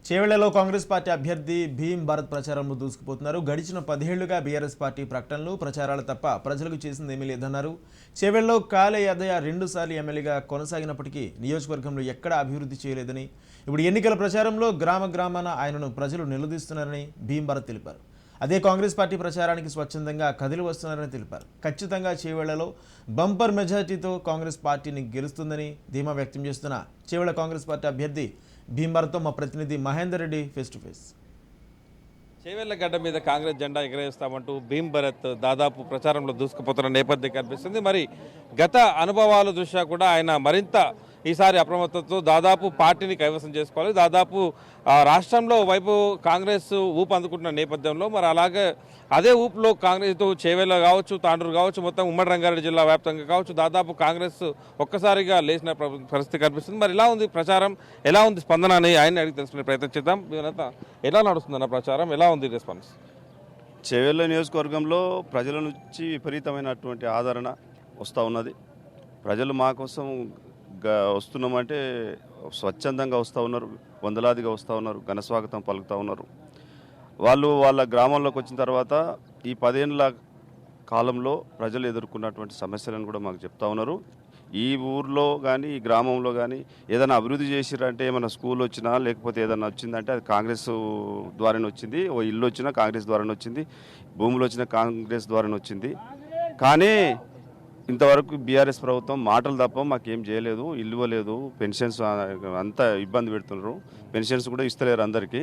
చేవెళ్లలో Congress party అభ్యర్థి భీమ్ భారత్ ప్రచారంలో దూసుకుపోతున్నారు. గడిచిన 10 ఏళ్లుగా బీఆర్ఎస్ పార్టీ ప్రకటనలు, ప్రచారాలు తప్ప ప్రజలకు చేసింది ఏమీ లేదన్నారు. చేవెళ్లలో కాలే యాదయ్య 2 సార్లు ఎమ్మెల్యేగా కొనసాగినప్పటికీ నియోజకవర్గంలో ఎక్కడా అభివృద్ధి చేయలేదని, ఇప్పుడు ఎన్నికల ప్రచారంలో గ్రామాన ఆయనను ప్రజలు నిలదీస్తున్నారని భీమ్ భారత్ తెలిపారు. అదే కాంగ్రెస్ పార్టీ ప్రచారానికి స్వచ్ఛందంగా కదిలి వస్తున్నారని తెలిపారు. ఖచ్చితంగా చేవెళ్లలో బంపర్ మెజార్టీతో కాంగ్రెస్ పార్టీని గెలుస్తుందని ధీమా వ్యక్తం చేస్తున్న చేవెళ్ల కాంగ్రెస్ పార్టీ అభ్యర్థి భీమ్ భారత్తో మా ప్రతినిధి Mahender Reddy face to face. Chevella గడ్డ మీద కాంగ్రెస్ జెండా ఎగరేస్తామంటూ భీమ్ భరత్ దాదాపు ప్రచారంలో దూసుకుపోతున్న నేపథ్యం కనిపిస్తుంది. మరి గత అనుభవాల దృష్ట్యా కూడా ఆయన మరింత ఈసారి అప్రమత్తతో దాదాపు పార్టీని కైవసం చేసుకోవాలి. దాదాపు రాష్ట్రంలో వైపు కాంగ్రెస్ ఊపు అందుకుంటున్న నేపథ్యంలో మరి అలాగే అదే ఊపులో కాంగ్రెస్ చేవెళ్ల కావచ్చు, తాండూరు కావచ్చు, మొత్తం ఉమ్మడి రంగారెడ్డి జిల్లా వ్యాప్తంగా కావచ్చు దాదాపు కాంగ్రెస్ ఒక్కసారిగా లేచిన పరిస్థితి కనిపిస్తుంది. మరి ఎలా ఉంది ప్రచారం, ఎలా ఉంది స్పందన అని ఆయన అడిగి తెలుసుకునే ప్రయత్నం చేద్దాం. మీరంతా ఎలా నడుస్తుందన్న ప్రచారం, ఎలా ఉంది రెస్పాన్స్? చేవెళ్ల నియోజకవర్గంలో ప్రజల నుంచి విపరీతమైనటువంటి ఆదరణ వస్తూ ఉన్నది. ప్రజలు మా కోసం వస్తున్నామంటే స్వచ్ఛందంగా వస్తూ ఉన్నారు, వందలాదిగా వస్తూ ఉన్నారు, ఘనస్వాగతం పలుకుతూ ఉన్నారు. వాళ్ళు వాళ్ళ గ్రామంలోకి వచ్చిన తర్వాత ఈ 10 ఏళ్ళ కాలంలో ప్రజలు ఎదుర్కొన్నటువంటి సమస్యలను కూడా మాకు చెప్తా ఉన్నారు. ఈ ఊర్లో కానీ ఈ గ్రామంలో కానీ ఏదైనా అభివృద్ధి చేసిరంటే ఏమైనా స్కూల్ వచ్చినా లేకపోతే ఏదైనా వచ్చిందంటే అది కాంగ్రెస్ ద్వారానే వచ్చింది. ఓ ఇల్లు వచ్చినా కాంగ్రెస్ ద్వారానే వచ్చింది, భూములు వచ్చినా కాంగ్రెస్ ద్వారానే వచ్చింది. కానీ ఇంతవరకు బీఆర్ఎస్ ప్రభుత్వం మాటలు తప్ప మాకేం చేయలేదు, ఇల్లు ఇవ్వలేదు, పెన్షన్స్ అంతా ఇబ్బంది పెడుతున్నారు, పెన్షన్స్ కూడా ఇస్తలేరు అందరికీ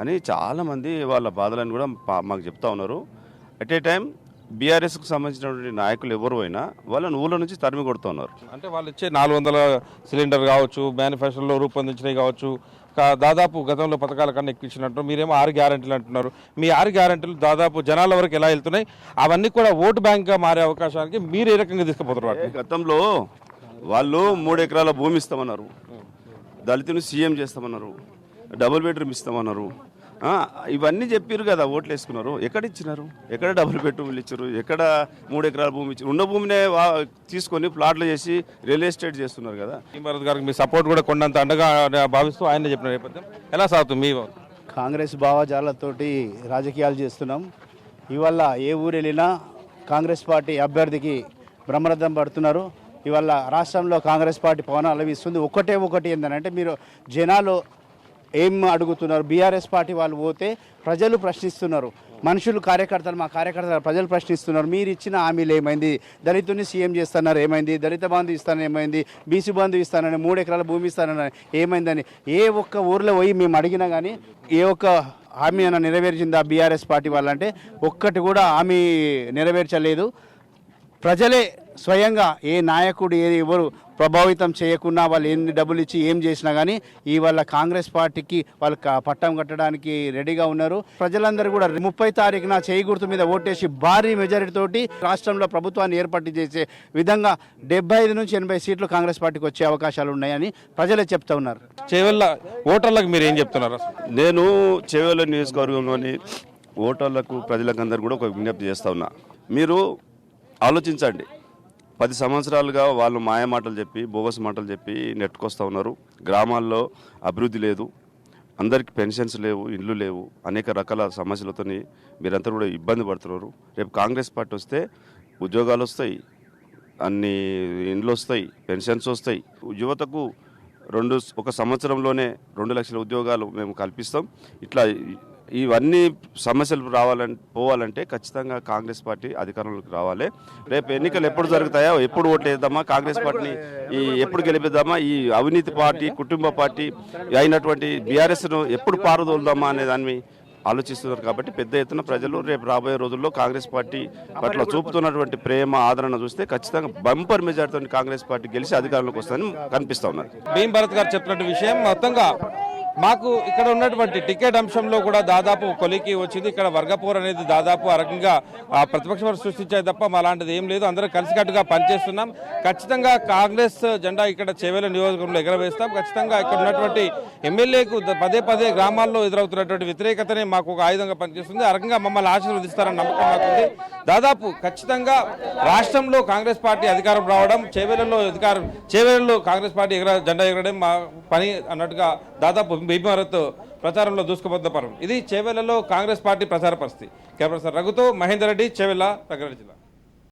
అని చాలామంది వాళ్ళ బాధలను కూడా మాకు చెప్తా ఉన్నారు. అట్ ఏ టైం బీఆర్ఎస్కు సంబంధించినటువంటి నాయకులు ఎవరు అయినా వాళ్ళని ఊళ్ళ నుంచి తరిమి కొడుతూ ఉన్నారు. అంటే వాళ్ళు ఇచ్చే 400 సిలిండర్ కావచ్చు, మేనిఫెస్టోలో రూపొందించినవి కావచ్చు, దాదాపు గతంలో పథకాల కన్నా ఎక్కించినట్టు మీరేమో 6 గ్యారెంటీలు అంటున్నారు. మీ 6 గ్యారెంటీలు దాదాపు జనాల వరకు ఎలా వెళ్తున్నాయి, అవన్నీ కూడా ఓటు బ్యాంక్గా మారే అవకాశానికి మీరు ఏ రకంగా తీసుకుపోతున్నారు? గతంలో వాళ్ళు 3 ఎకరాల భూమి ఇస్తామన్నారు, దళితుని సీఎం చేస్తామన్నారు, డబుల్ బెడ్రూమ్ ఇస్తామన్నారు, ఇవన్నీ చెప్పారు కదా. ఓట్లు వేసుకున్నారు, ఎక్కడ ఇచ్చినారు? ఎక్కడ డబుల్ బెడ్రూమ్లు ఇచ్చారు? ఎక్కడ 3 ఎకరాల భూమి ఇచ్చారు? ఉన్న భూమినే తీసుకొని ప్లాట్లు చేసి రియల్ ఎస్టేట్ చేస్తున్నారు కదా. భీమ్ భారత్ గారికి మీ సపోర్ట్ కూడా కొండంత అండగా భావిస్తూ ఆయన చెప్పిన నేపథ్యం ఎలా సాగుతుంది? మీ కాంగ్రెస్ భావజాలతోటి రాజకీయాలు చేస్తున్నాం. ఇవాళ ఏ ఊరు వెళ్ళినా కాంగ్రెస్ పార్టీ అభ్యర్థికి బ్రహ్మరథం పడుతున్నారు. ఇవాళ రాష్ట్రంలో కాంగ్రెస్ పార్టీ పవనాలు వీస్తుంది. ఒకటి ఏంటంటే మీరు జనాలు ఏం అడుగుతున్నారు? బీఆర్ఎస్ పార్టీ వాళ్ళు పోతే ప్రజలు ప్రశ్నిస్తున్నారు, మనుషులు కార్యకర్తలు, మా కార్యకర్తలు ప్రజలు ప్రశ్నిస్తున్నారు. మీరు ఇచ్చిన హామీలు ఏమైంది? దళితుని సీఎం చేస్తున్నారు ఏమైంది? దళిత బంధు ఇస్తానని ఏమైంది? బీసీ బంధు ఇస్తానని, 3 ఎకరాల భూమి ఇస్తానని ఏమైందని ఏ ఒక్క ఊర్లో పోయి మేము అడిగినా కానీ ఏ ఒక్క హామీ అన్న నెరవేర్చిందా బీఆర్ఎస్ పార్టీ వాళ్ళంటే? ఒక్కటి కూడా హామీ నెరవేర్చలేదు. ప్రజలే స్వయంగా ఏ నాయకుడు ఎవరు ప్రభావితం చేయకుండా వాళ్ళు ఎన్ని డబ్బులు ఇచ్చి ఏం చేసినా కానీ ఇవాళ కాంగ్రెస్ పార్టీకి వాళ్ళు పట్టం కట్టడానికి రెడీగా ఉన్నారు. ప్రజలందరూ కూడా 30 తారీఖున చేయి గుర్తు మీద ఓటేసి భారీ మెజారిటీతోటి రాష్ట్రంలో ప్రభుత్వాన్ని ఏర్పాటు చేసే విధంగా 75 నుంచి 80 సీట్లు కాంగ్రెస్ పార్టీకి వచ్చే అవకాశాలు ఉన్నాయని ప్రజలే చెప్తా ఉన్నారు. చేవెళ్ల ఓటర్లకు మీరు ఏం చెప్తున్నారు? నేను చేవెళ్ల నియోజకవర్గంలోని ఓటర్లకు ప్రజలకు అందరూ కూడా ఒక విజ్ఞప్తి చేస్తా ఉన్నా. మీరు ఆలోచించండి. 10 సంవత్సరాలుగా వాళ్ళు మాయమాటలు చెప్పి, బోగస్ మాటలు చెప్పి నెట్టుకొస్తూ ఉన్నారు. గ్రామాల్లో అభివృద్ధి లేదు, అందరికీ పెన్షన్స్ లేవు, ఇండ్లు లేవు, అనేక రకాల సమస్యలతో మీరంతా కూడా ఇబ్బంది పడుతున్నారు. రేపు కాంగ్రెస్ పార్టీ వస్తే ఉద్యోగాలు వస్తాయి, అన్ని ఇండ్లు వస్తాయి, పెన్షన్స్ వస్తాయి. యువతకు ఒక సంవత్సరంలోనే 2 లక్షల ఉద్యోగాలు మేము కల్పిస్తాం. ఇట్లా ఇవన్నీ సమస్యలు పోవాలంటే ఖచ్చితంగా కాంగ్రెస్ పార్టీ అధికారంలోకి రావాలి. రేపు ఎన్నికలు ఎప్పుడు జరుగుతాయో, ఎప్పుడు ఓట్లు వేద్దామా, కాంగ్రెస్ పార్టీని ఎప్పుడు గెలిపిద్దామా, ఈ అవినీతి పార్టీ, కుటుంబ పార్టీ అయినటువంటి బీఆర్ఎస్ను ఎప్పుడు పారదోలుదామా అనే దాన్ని ఆలోచిస్తున్నారు. కాబట్టి పెద్ద ఎత్తున ప్రజలు రేపు రాబోయే రోజుల్లో కాంగ్రెస్ పార్టీ పట్ల చూపుతున్నటువంటి ప్రేమ, ఆదరణ చూస్తే ఖచ్చితంగా బంపర్ మెజార్టీతో కాంగ్రెస్ పార్టీ గెలిచి అధికారంలోకి వస్తుందని కనిపిస్తూ ఉన్నారు. భీమ్ భరత్ గారు చెప్పినట్టు విషయం మొత్తంగా మాకు ఇక్కడ ఉన్నటువంటి టికెట్ అంశంలో కూడా దాదాపు కొలికి వచ్చింది. ఇక్కడ వర్గపోర్ అనేది దాదాపు ఆ రకంగా ప్రతిపక్షం సృష్టించాయి తప్ప అలాంటిది ఏం లేదు. అందరూ కలిసికట్టుగా పనిచేస్తున్నాం. ఖచ్చితంగా కాంగ్రెస్ జెండా ఇక్కడ చేవెళ్ల నియోజకవర్గంలో ఎగరవేస్తాం. ఖచ్చితంగా ఇక్కడ ఉన్నటువంటి ఎమ్మెల్యేకు పదే గ్రామాల్లో ఎదురవుతున్నటువంటి వ్యతిరేకతనే మాకు ఒక ఆయుధంగా పనిచేస్తుంది. ఆ రకంగా మమ్మల్ని ఆశీర్వదిస్తారని నమ్మకం మాకుంది. దాదాపు ఖచ్చితంగా రాష్ట్రంలో కాంగ్రెస్ పార్టీ అధికారం రావడం, చేవెళ్లలో కాంగ్రెస్ పార్టీ జెండా ఎగరడం మా పని అన్నట్టుగా దాదాపు భీమ్ భారత్ ప్రచారంలో దూసుకుపోతున్న పరం. ఇది చేవెళ్లలో కాంగ్రెస్ పార్టీ ప్రచార పరిస్థితి. కెమెరా రఘుతో మహేందర్ రెడ్డి, చేవెళ్ల, రంగారెడ్డి జిల్లా.